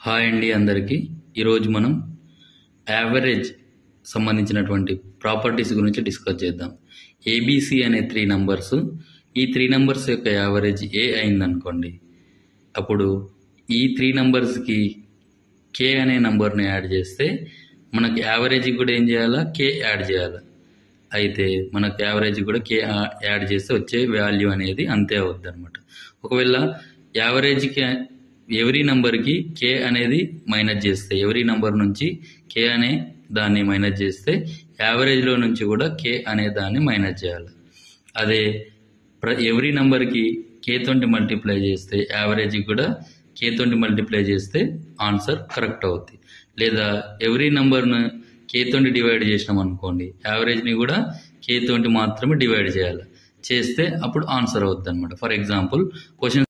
Hi అండి అందరికీ. ఈరోజు మనం యావరేజ్ సంబంధించినటువంటి ప్రాపర్టీస్ గురించి డిస్కస్ చేద్దాం. ఏబిసి అనే 3 నంబర్స్, ఈ 3 నంబర్స్ యొక్క యావరేజ్ ఏ అయిందనుకోండి, అప్పుడు ఈ 3 నంబర్స్కి కే అనే నంబర్ని యాడ్ చేస్తే మనకి యావరేజ్కి కూడా ఏం చేయాలా, కే యాడ్ చేయాలి. అయితే మనకు యావరేజ్ కూడా కే యాడ్ చేస్తే వచ్చే వాల్యూ అనేది అంతే అవుద్ది అనమాట. ఒకవేళ యావరేజ్కి ఎవరీ నంబర్కి కే అనేది మైనస్ చేస్తే, ఎవరీ నంబర్ నుంచి కే అనే దాన్ని మైనస్ చేస్తే యావరేజ్లో నుంచి కూడా కే అనే దాన్ని మైనస్ చేయాలి. అదే ఎవరీ నంబర్కి కే తోటి మల్టిప్లై చేస్తే యావరేజ్కి కూడా కే తోటి మల్టిప్లై చేస్తే ఆన్సర్ కరెక్ట్ అవుద్ది. లేదా ఎవరీ నంబర్ను కే తోటి డివైడ్ చేసినాం అనుకోండి, యావరేజ్ని కూడా కే తోటి మాత్రమే డివైడ్ చేయాలి. చేస్తే అప్పుడు ఆన్సర్ అవుద్ది అనమాట. For example question